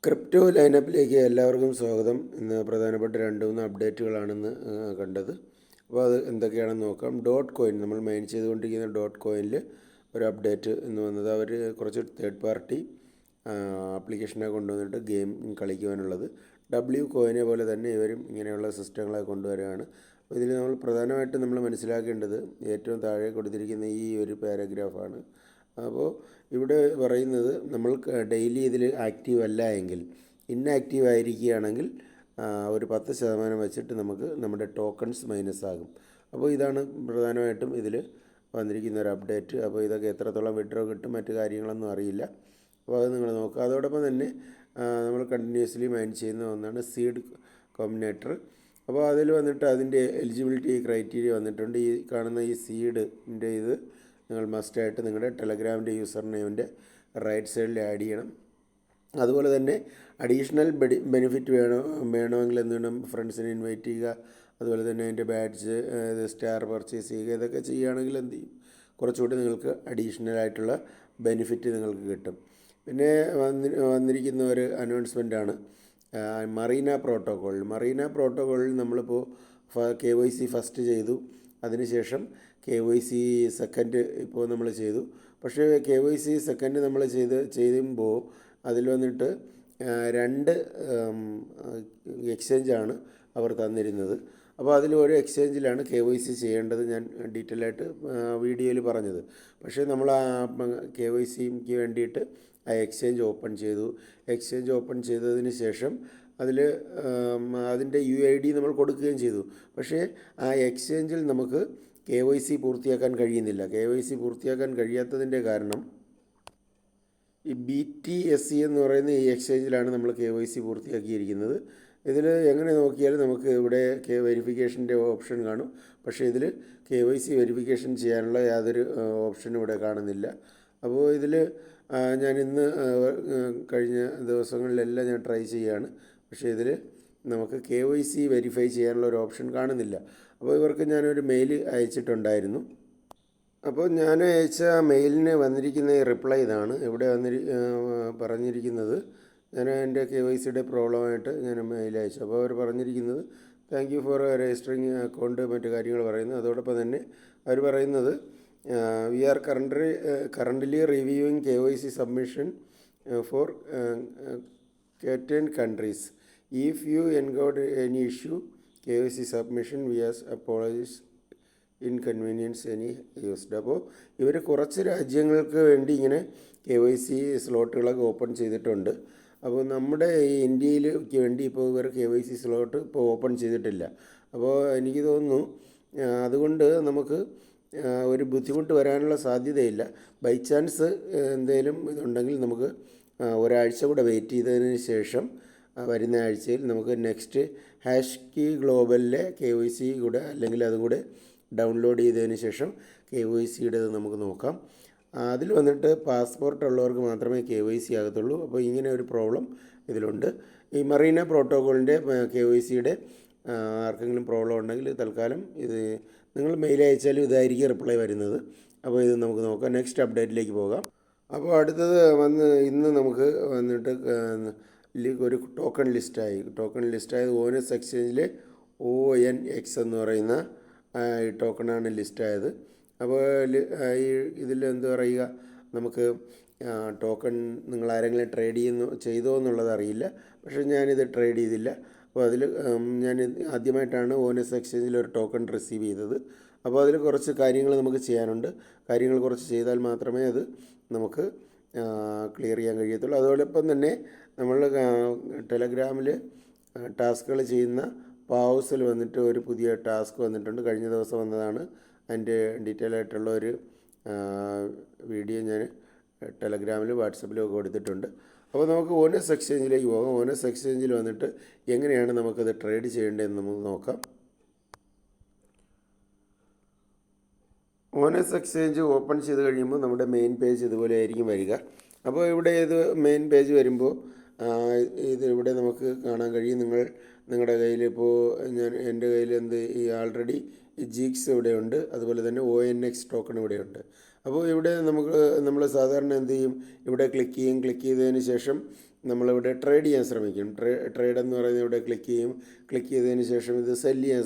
Crypto ലൈനപ്പിലേക്ക് എല്ലാവർക്കും സ്വാഗതം. ഇന്ന് പ്രധാനപ്പെട്ട 2-3 അപ്ഡേറ്റുകളാണെന്ന് കണ്ടത്. അപ്പോൾ അത് എന്തൊക്കെയാണെന്ന് നോക്കാം. ഡോട്ട് കോയിൻ നമ്മൾ മൈൻ ചെയ്തുകൊണ്ടിരിക്കുന്ന ഡോട്ട് കോയിനിൽ ഒരു അപ്ഡേറ്റ് ഇന്ന് വന്നത്. അവർ കുറച്ച് തേർഡ് പാർട്ടി ആപ്ലിക്കേഷനെ കൊണ്ടുവന്നിട്ട് ഗെയിം കളിക്കുവാനുള്ളത്. കോയിനെ പോലെ തന്നെ ഇവരും ഇങ്ങനെയുള്ള സിസ്റ്റങ്ങളെ കൊണ്ടുവരികയാണ്. അപ്പോൾ ഇതിൽ പ്രധാനമായിട്ടും നമ്മൾ മനസ്സിലാക്കേണ്ടത് ഏറ്റവും താഴെ കൊടുത്തിരിക്കുന്ന ഈ ഒരു പാരഗ്രാഫാണ്. അപ്പോൾ ഇവിടെ പറയുന്നത് നമ്മൾ ഡെയിലി ഇതിൽ ആക്റ്റീവ് അല്ല എങ്കിൽ, ഇന്നാക്റ്റീവ് ആയിരിക്കുകയാണെങ്കിൽ ഒരു 10% വെച്ചിട്ട് നമുക്ക് നമ്മുടെ ടോക്കൺസ് മൈനസ് ആകും. അപ്പോൾ ഇതാണ് പ്രധാനമായിട്ടും ഇതിൽ വന്നിരിക്കുന്ന ഒരു അപ്ഡേറ്റ്. അപ്പോൾ ഇതൊക്കെ എത്രത്തോളം വിഡ്രോ കിട്ടും മറ്റു കാര്യങ്ങളൊന്നും അറിയില്ല. അപ്പോൾ അത് നിങ്ങൾ നോക്കുക. അതോടൊപ്പം തന്നെ നമ്മൾ കണ്ടിന്യൂസ്ലി മൈൻ ചെയ്യുന്ന ഒന്നാണ് സീഡ് കോമ്പിനേറ്റർ. അപ്പോൾ അതിൽ വന്നിട്ട് അതിൻ്റെ എലിജിബിലിറ്റി ക്രൈറ്റീരിയ വന്നിട്ടുണ്ട്. ഈ കാണുന്ന ഈ സീഡിൻ്റെ ഇത് നിങ്ങൾ മസ്റ്റായിട്ട് നിങ്ങളുടെ ടെലഗ്രാമിൻ്റെ യൂസർ നെയിമിൻ്റെ റൈറ്റ് സൈഡിൽ ആഡ് ചെയ്യണം. അതുപോലെ തന്നെ അഡീഷണൽ ബെനിഫിറ്റ് വേണമെങ്കിൽ എന്ത് വേണം, ഫ്രണ്ട്സിനെ ഇൻവൈറ്റ് ചെയ്യുക. അതുപോലെ തന്നെ അതിൻ്റെ ബാഡ്ജ്, സ്റ്റാർ പർച്ചേസ് ചെയ്യുക. ഇതൊക്കെ ചെയ്യുകയാണെങ്കിൽ എന്ത് ചെയ്യും, കുറച്ചുകൂടി നിങ്ങൾക്ക് അഡീഷണൽ ആയിട്ടുള്ള ബെനിഫിറ്റ് നിങ്ങൾക്ക് കിട്ടും. പിന്നെ വന്നിരിക്കുന്ന ഒരു അനൗൺസ്മെൻറ്റാണ് മറീന പ്രോട്ടോക്കോളിൽ നമ്മളിപ്പോൾ KYC ഫസ്റ്റ് ചെയ്തു, അതിനുശേഷം KYC സെക്കൻഡ് ഇപ്പോൾ നമ്മൾ ചെയ്തു. പക്ഷേ KYC സെക്കൻഡ് നമ്മൾ ചെയ്യുമ്പോൾ അതിൽ വന്നിട്ട് 2 എക്സ്ചേഞ്ചാണ് അവർ തന്നിരുന്നത്. അപ്പോൾ അതിൽ ഒരു എക്സ്ചേഞ്ചിലാണ് KYC ചെയ്യേണ്ടത്, ഞാൻ ഡീറ്റെയിൽ ആയിട്ട് വീഡിയോയിൽ പറഞ്ഞത്. പക്ഷേ നമ്മൾ ആ KYCക്ക് വേണ്ടിയിട്ട് ആ എക്സ്ചേഞ്ച് ഓപ്പൺ ചെയ്തു. എക്സ്ചേഞ്ച് ഓപ്പൺ ചെയ്തതിന് ശേഷം അതിൽ അതിൻ്റെ UID നമ്മൾ കൊടുക്കുകയും ചെയ്തു. പക്ഷേ ആ എക്സ്ചേഞ്ചിൽ നമുക്ക് KYC പൂർത്തിയാക്കാൻ കഴിയുന്നില്ല. KYC പൂർത്തിയാക്കാൻ കഴിയാത്തതിൻ്റെ കാരണം ഈ BTSC എന്ന് പറയുന്ന ഈ എക്സ്ചേഞ്ചിലാണ് നമ്മൾ KYC പൂർത്തിയാക്കിയിരിക്കുന്നത്. ഇതിൽ എങ്ങനെ നോക്കിയാലും നമുക്ക് ഇവിടെ വെരിഫിക്കേഷൻ്റെ ഓപ്ഷൻ കാണും. പക്ഷേ ഇതിൽ KYC വെരിഫിക്കേഷൻ ചെയ്യാനുള്ള യാതൊരു ഓപ്ഷനും ഇവിടെ കാണുന്നില്ല. അപ്പോൾ ഇതിൽ ഞാൻ ഇന്ന് കഴിഞ്ഞ ദിവസങ്ങളിലെല്ലാം ഞാൻ ട്രൈ ചെയ്യുകയാണ്. പക്ഷേ ഇതിൽ നമുക്ക് KYC വെരിഫൈ ചെയ്യാനുള്ള ഒരു ഓപ്ഷൻ കാണുന്നില്ല. അപ്പോൾ ഇവർക്ക് ഞാനൊരു മെയിൽ അയച്ചിട്ടുണ്ടായിരുന്നു. അപ്പോൾ ഞാൻ അയച്ച മെയിലിന് വന്നിരിക്കുന്ന റിപ്ലൈ ഇതാണ്. ഇവിടെ പറഞ്ഞിരിക്കുന്നത്, ഞാൻ എൻ്റെ KYCയുടെ പ്രോബ്ലമായിട്ട് ഞാൻ മെയിൽ അയച്ചു. അപ്പോൾ അവർ പറഞ്ഞിരിക്കുന്നത് thank you for registering account, മറ്റു കാര്യങ്ങൾ പറയുന്നു. അതോടൊപ്പം തന്നെ അവർ പറയുന്നത് we are currently reviewing KYC submission for certain countries. If you encounter any issue KYC submission, we ask apologies inconvenience any used. അപ്പോൾ ഇവർ കുറച്ച് രാജ്യങ്ങൾക്ക് വേണ്ടി ഇങ്ങനെ KYC സ്ലോട്ടുകളൊക്കെ ഓപ്പൺ ചെയ്തിട്ടുണ്ട്. അപ്പോൾ നമ്മുടെ ഈ ഇന്ത്യയിലേക്ക് വേണ്ടി ഇപ്പോൾ ഇവർ KYC സ്ലോട്ട് ഇപ്പോൾ ഓപ്പൺ ചെയ്തിട്ടില്ല. അപ്പോൾ എനിക്ക് തോന്നുന്നു അതുകൊണ്ട് നമുക്ക് ഒരു ബുദ്ധിമുട്ട് വരാനുള്ള സാധ്യതയില്ല. ബൈ ചാൻസ് എന്തെങ്കിലും ഇതുണ്ടെങ്കിൽ നമുക്ക് ഒരാഴ്ച കൂടെ വെയിറ്റ് ചെയ്തതിന് ശേഷം വരുന്ന ആഴ്ചയിൽ നമുക്ക് നെക്സ്റ്റ് ഹാഷ്കി ഗ്ലോബലിലെ KYC കൂടെ, അല്ലെങ്കിൽ അതും കൂടെ ഡൗൺലോഡ് ചെയ്തതിന് ശേഷം KYCയുടേത് നമുക്ക് നോക്കാം. അതിൽ വന്നിട്ട് പാസ്പോർട്ട് ഉള്ളവർക്ക് മാത്രമേ KYC ആകത്തുള്ളൂ. അപ്പോൾ ഇങ്ങനെ ഒരു പ്രോബ്ലം ഇതിലുണ്ട്. ഈ മറീന പ്രോട്ടോക്കോളിൻ്റെ KYCയുടെ ആർക്കെങ്കിലും പ്രോബ്ലം ഉണ്ടെങ്കിൽ തൽക്കാലം ഇത് നിങ്ങൾ മെയിൽ അയച്ചാലും ഇതായിരിക്കും റിപ്ലൈ വരുന്നത്. അപ്പോൾ ഇത് നമുക്ക് നോക്കാം. നെക്സ്റ്റ് അപ്ഡേറ്റിലേക്ക് പോകാം. അപ്പോൾ അടുത്തത് ഇന്ന് നമുക്ക് വന്നിട്ട് ഒരു ടോക്കൺ ലിസ്റ്റായത് ഓനസ് എക്സ്ചേഞ്ചിൽ ONX എന്ന് പറയുന്ന ഈ ടോക്കണാണ് ലിസ്റ്റായത്. അപ്പോൾ ഇതിൽ എന്ത് പറയുക, നമുക്ക് ടോക്കൺ നിങ്ങൾ ആരെങ്കിലും ട്രേഡ് ചെയ്തോ എന്നുള്ളത് അറിയില്ല. പക്ഷേ ഞാനിത് ട്രേഡ് ചെയ്തില്ല. അപ്പോൾ അതിൽ ഞാൻ ആദ്യമായിട്ടാണ് ഓനസ് എക്സ്ചേഞ്ചിൽ ഒരു ടോക്കൺ റിസീവ് ചെയ്തത്. അപ്പോൾ അതിൽ കുറച്ച് കാര്യങ്ങൾ നമുക്ക് ചെയ്യാനുണ്ട്. കാര്യങ്ങൾ കുറച്ച് ചെയ്താൽ മാത്രമേ അത് നമുക്ക് ക്ലിയർ ചെയ്യാൻ കഴിയത്തുള്ളൂ. അതോടൊപ്പം തന്നെ നമ്മൾ ടെലഗ്രാമിൽ ടാസ്കുകൾ ചെയ്യുന്ന പാവ്സിൽ വന്നിട്ട് ഒരു പുതിയ ടാസ്ക് വന്നിട്ടുണ്ട്. കഴിഞ്ഞ ദിവസം വന്നതാണ്. അതിൻ്റെ ഡീറ്റെയിൽ ആയിട്ടുള്ള ഒരു വീഡിയോ ഞാൻ ടെലഗ്രാമിലും വാട്സപ്പിലും ഒക്കെ കൊടുത്തിട്ടുണ്ട്. അപ്പോൾ നമുക്ക് ഓനസ് എക്സ്ചേഞ്ചിലേക്ക് പോകാം. ഓനസ് എക്സ്ചേഞ്ചിൽ വന്നിട്ട് എങ്ങനെയാണ് നമുക്കത് ട്രേഡ് ചെയ്യേണ്ടതെന്ന് നമുക്ക് നോക്കാം. ഓനസ് എക്സ്ചേഞ്ച് ഓപ്പൺ ചെയ്ത് കഴിയുമ്പോൾ നമ്മുടെ മെയിൻ പേജ് ഇതുപോലെ ആയിരിക്കും വരിക. അപ്പോൾ ഇവിടെ ഇത് മെയിൻ പേജ് വരുമ്പോൾ ഇവിടെ നമുക്ക് കാണാൻ കഴിയും, നിങ്ങളുടെ കയ്യിൽ ഇപ്പോൾ എൻ്റെ കയ്യിൽ ഈ ആൾറെഡി GX ഇവിടെയുണ്ട്. അതുപോലെ തന്നെ ONX ടോക്കൺ ഇവിടെയുണ്ട്. അപ്പോൾ ഇവിടെ നമ്മൾ സാധാരണ എന്ത് ചെയ്യും, ഇവിടെ ക്ലിക്ക് ചെയ്യും. ക്ലിക്ക് ചെയ്തതിന് ശേഷം നമ്മളിവിടെ ട്രേഡ് ചെയ്യാൻ ശ്രമിക്കും. ട്രേഡ് എന്ന് പറയുന്നത് ഇവിടെ ക്ലിക്ക് ചെയ്യും. ക്ലിക്ക് ചെയ്തതിന് ശേഷം ഇത് സെല്ല് ചെയ്യാൻ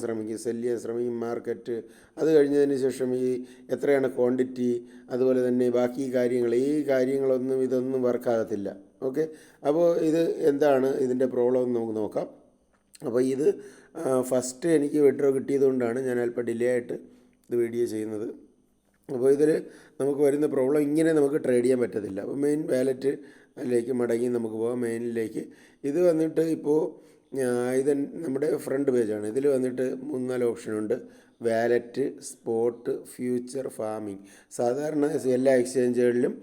ശ്രമിക്കും മാർക്കറ്റ്. അത് കഴിഞ്ഞതിന് ശേഷം ഈ എത്രയാണ് ക്വാണ്ടിറ്റി, അതുപോലെ തന്നെ ബാക്കി കാര്യങ്ങളൊന്നും ഇതൊന്നും വർക്കാകത്തില്ല. ഓക്കെ, അപ്പോൾ ഇത് എന്താണ് ഇതിൻ്റെ പ്രോബ്ലം എന്ന് നമുക്ക് നോക്കാം. അപ്പോൾ ഇത് ഫസ്റ്റ് എനിക്ക് വിഡ്രോ കിട്ടിയതുകൊണ്ടാണ് ഞാൻ അല്പം ഡിലേ ആയിട്ട് ഇത് വീഡിയോ ചെയ്യുന്നത്. അപ്പോൾ ഇതിൽ നമുക്ക് വരുന്ന പ്രോബ്ലം, ഇങ്ങനെ നമുക്ക് ട്രേഡ് ചെയ്യാൻ പറ്റത്തില്ല. അപ്പോൾ മെയിൻ വാലറ്റിലേക്ക് മടങ്ങി നമുക്ക് പോകാം. മെയിനിലേക്ക് ഇത് വന്നിട്ട് ഇപ്പോൾ ഇത് നമ്മുടെ ഫ്രണ്ട് പേജാണ്. ഇതിൽ വന്നിട്ട് 3-4 ഓപ്ഷനുണ്ട്: വാലറ്റ്, സ്പോട്ട്, ഫ്യൂച്ചർ, ഫാമിംഗ്. സാധാരണ എല്ലാ എക്സ്ചേഞ്ചുകളിലും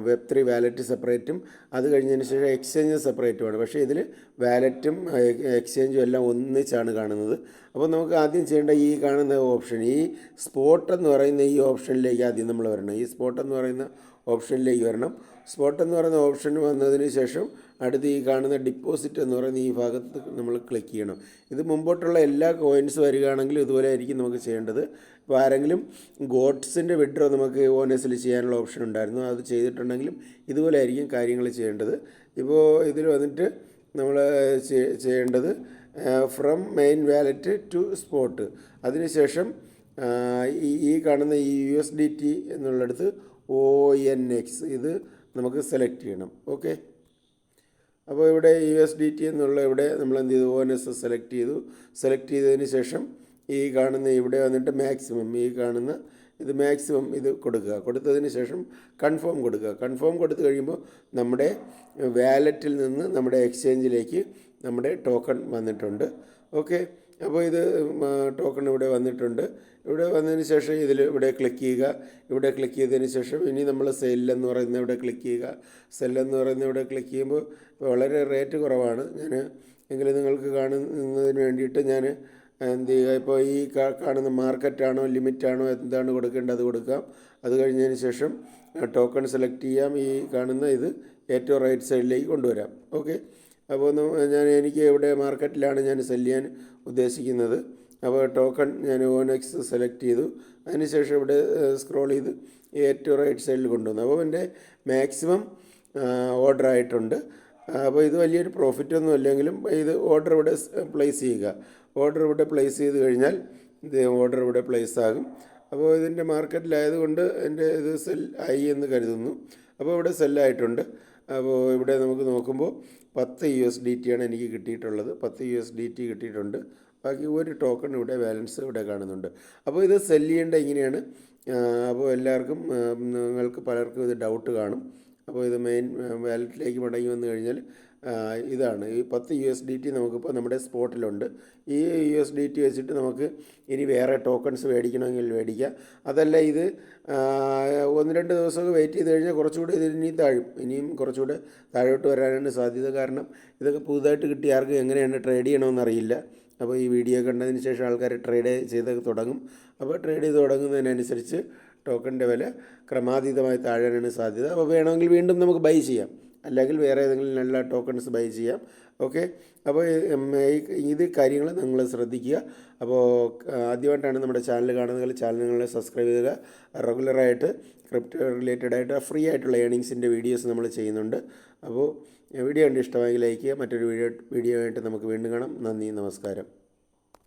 Web3 വാലറ്റ് സെപ്പറേറ്റും അത് കഴിഞ്ഞതിന് ശേഷം എക്സ്ചേഞ്ച് സെപ്പറേറ്റുമാണ്. പക്ഷേ ഇതിൽ വാലറ്റും എക്സ്ചേഞ്ചും എല്ലാം ഒന്നിച്ചാണ് കാണുന്നത്. അപ്പോൾ നമുക്ക് ആദ്യം ചെയ്യേണ്ട ഈ കാണുന്ന ഓപ്ഷൻ, ഈ സ്പോട്ട് എന്ന് പറയുന്ന ഈ ഓപ്ഷനിലേക്ക് ആദ്യം നമ്മൾ വരണം. ഈ സ്പോട്ട് എന്ന് പറയുന്ന ഓപ്ഷനിലേക്ക് വരണം. സ്പോട്ട് എന്ന് പറയുന്ന ഓപ്ഷൻ വന്നതിന് ശേഷം അടുത്ത് ഈ കാണുന്ന ഡിപ്പോസിറ്റ് എന്ന് പറയുന്ന ഈ ഭാഗത്ത് നമ്മൾ ക്ലിക്ക് ചെയ്യണം. ഇത് മുമ്പോട്ടുള്ള എല്ലാ കോയിൻസ് വരികയാണെങ്കിലും ഇതുപോലെ ആയിരിക്കും നമുക്ക് ചെയ്യേണ്ടത്. ഇപ്പോൾ ആരെങ്കിലും ഗോഡ്സിൻ്റെ വിഡ്രോ നമുക്ക് ഓനസിൽ ചെയ്യാനുള്ള ഓപ്ഷൻ ഉണ്ടായിരുന്നു, അത് ചെയ്തിട്ടുണ്ടെങ്കിലും ഇതുപോലെ ആയിരിക്കും കാര്യങ്ങൾ ചെയ്യേണ്ടത്. ഇപ്പോൾ ഇതിൽ വന്നിട്ട് നമ്മൾ ചെയ്യേണ്ടത് from main wallet to spot. അതിനുശേഷം ഈ കാണുന്ന ഈ USDT എന്നുള്ളിടത്ത് ONX ഇത് നമുക്ക് സെലക്ട് ചെയ്യണം. ഓക്കെ, അപ്പോൾ ഇവിടെ USDT എന്നുള്ള ഇവിടെ നമ്മൾ എന്ത് ചെയ്തു, ONS സെലക്ട് ചെയ്തതിന് ശേഷം ഈ കാണുന്ന ഇവിടെ വന്നിട്ട് മാക്സിമം, ഈ കാണുന്ന ഇത് മാക്സിമം ഇത് കൊടുക്കുക. കൊടുത്തതിന് ശേഷം കൺഫേം കൊടുത്ത് കഴിയുമ്പോൾ നമ്മുടെ വാലറ്റിൽ നിന്ന് നമ്മുടെ എക്സ്ചേഞ്ചിലേക്ക് നമ്മുടെ ടോക്കൺ വന്നിട്ടുണ്ട്. ഓക്കെ, അപ്പോൾ ഇത് ടോക്കൺ ഇവിടെ വന്നിട്ടുണ്ട്. ഇവിടെ വന്നതിന് ശേഷം ഇവിടെ ക്ലിക്ക് ചെയ്യുക. ഇവിടെ ക്ലിക്ക് ചെയ്തതിന് ശേഷം ഇനി നമ്മൾ സെല്ലെന്ന് പറയുന്ന ഇവിടെ ക്ലിക്ക് ചെയ്യുക. സെല്ലെന്ന് പറയുന്ന ഇവിടെ ക്ലിക്ക് ചെയ്യുമ്പോൾ വളരെ റേറ്റ് കുറവാണ്. എങ്കിലും നിങ്ങൾക്ക് കാണുന്നതിന് വേണ്ടിയിട്ട് ഞാൻ എന്ത് ചെയ്യുക, ഇപ്പോൾ ഈ കാണുന്ന മാർക്കറ്റാണോ ലിമിറ്റാണോ എന്താണ് കൊടുക്കേണ്ടത് അത് കൊടുക്കാം. അത് കഴിഞ്ഞതിന് ശേഷം ടോക്കൺ സെലക്ട് ചെയ്യാം. ഈ കാണുന്ന ഇത് ഏറ്റവും റൈറ്റ് സൈഡിലേക്ക് കൊണ്ടുവരാം. ഓക്കെ, അപ്പോൾ എനിക്ക് ഇവിടെ മാർക്കറ്റിലാണ് ഞാൻ സെല് ചെയ്യാൻ ഉദ്ദേശിക്കുന്നത്. അപ്പോൾ ടോക്കൺ ഞാൻ ONX സെലക്ട് ചെയ്തു. അതിനുശേഷം ഇവിടെ സ്ക്രോൾ ചെയ്ത് ഏറ്റവും റൈറ്റ് സൈഡിൽ കൊണ്ടുവന്നു. അപ്പോൾ എൻ്റെ മാക്സിമം ഓർഡർ ആയിട്ടുണ്ട്. അപ്പോൾ ഇത് വലിയൊരു പ്രോഫിറ്റൊന്നും അല്ലെങ്കിലും ഇത് ഓർഡർ ഇവിടെ പ്ലേസ് ചെയ്യുക. ഓർഡർ ഇവിടെ പ്ലേസ് ചെയ്ത് കഴിഞ്ഞാൽ ഇത് ഓർഡർ ഇവിടെ പ്ലേസ് ആകും. അപ്പോൾ ഇതിൻ്റെ മാർക്കറ്റിലായതുകൊണ്ട് എൻ്റെ ഇത് സെൽ ആയി എന്ന് കരുതുന്നു. അപ്പോൾ ഇവിടെ സെല്ലായിട്ടുണ്ട്. അപ്പോൾ ഇവിടെ നമുക്ക് നോക്കുമ്പോൾ 10 USDT ആണ് എനിക്ക് കിട്ടിയിട്ടുള്ളത്. 10 USDT കിട്ടിയിട്ടുണ്ട്. ബാക്കി ഒരു ടോക്കൺ ഇവിടെ ബാലൻസ് ഇവിടെ കാണുന്നുണ്ട്. അപ്പോൾ ഇത് സെല് ചെയ്യേണ്ട ഇങ്ങനെയാണ്. അപ്പോൾ എല്ലാവർക്കും നിങ്ങൾക്ക് പലർക്കും ഇത് ഡൗട്ട് കാണും. അപ്പോൾ ഇത് മെയിൻ വാലറ്റിലേക്ക് മടങ്ങി വന്നു കഴിഞ്ഞാൽ ഇതാണ് ഈ 10 USDT നമുക്കിപ്പോൾ നമ്മുടെ സ്പോട്ടിലുണ്ട്. ഈ USDT വെച്ചിട്ട് നമുക്ക് ഇനി വേറെ ടോക്കൺസ് മേടിക്കണമെങ്കിൽ മേടിക്കാം. അതല്ല ഇത് 1-2 ദിവസമൊക്കെ വെയിറ്റ് ചെയ്ത് കഴിഞ്ഞാൽ കുറച്ചുകൂടി ഇതിനി ഇനിയും കുറച്ചുകൂടെ താഴോട്ട് വരാനാണ് സാധ്യത. കാരണം ഇതൊക്കെ പുതുതായിട്ട് കിട്ടിയ ആർക്കും എങ്ങനെയാണ് ട്രേഡ് ചെയ്യണമെന്നറിയില്ല. അപ്പോൾ ഈ വീഡിയോ കണ്ടതിന് ശേഷം ആൾക്കാർ ട്രേഡ് ചെയ്ത് തുടങ്ങും. അപ്പോൾ ട്രേഡ് ചെയ്ത് തുടങ്ങുന്നതിനനുസരിച്ച് ടോക്കണിൻ്റെ വില ക്രമാതീതമായി താഴാനാണ് സാധ്യത. അപ്പോൾ വേണമെങ്കിൽ വീണ്ടും നമുക്ക് ബൈ ചെയ്യാം, അല്ലെങ്കിൽ വേറെ ഏതെങ്കിലും നല്ല ടോക്കൺസ് ബൈ ചെയ്യാം. ഓക്കെ, അപ്പോൾ ഇത് കാര്യങ്ങൾ നിങ്ങൾ ശ്രദ്ധിക്കുക. അപ്പോൾ ആദ്യമായിട്ടാണ് നമ്മുടെ ചാനൽ കാണുന്നതെങ്കിൽ ചാനൽ സബ്സ്ക്രൈബ് ചെയ്യുക. റെഗുലറായിട്ട് ക്രിപ്റ്റോ റിലേറ്റഡ് ആയിട്ട് ഫ്രീ ആയിട്ടുള്ള ഏണിങ്സിൻ്റെ വീഡിയോസ് നമ്മൾ ചെയ്യുന്നുണ്ട്. അപ്പോൾ വീഡിയോ കണ്ട് ഇഷ്ടമായെങ്കിൽ ലൈക്ക് ചെയ്യുക. മറ്റൊരു വീഡിയോ ആയിട്ട് നമുക്ക് വീണ്ടും കാണാം. നന്ദി, നമസ്കാരം.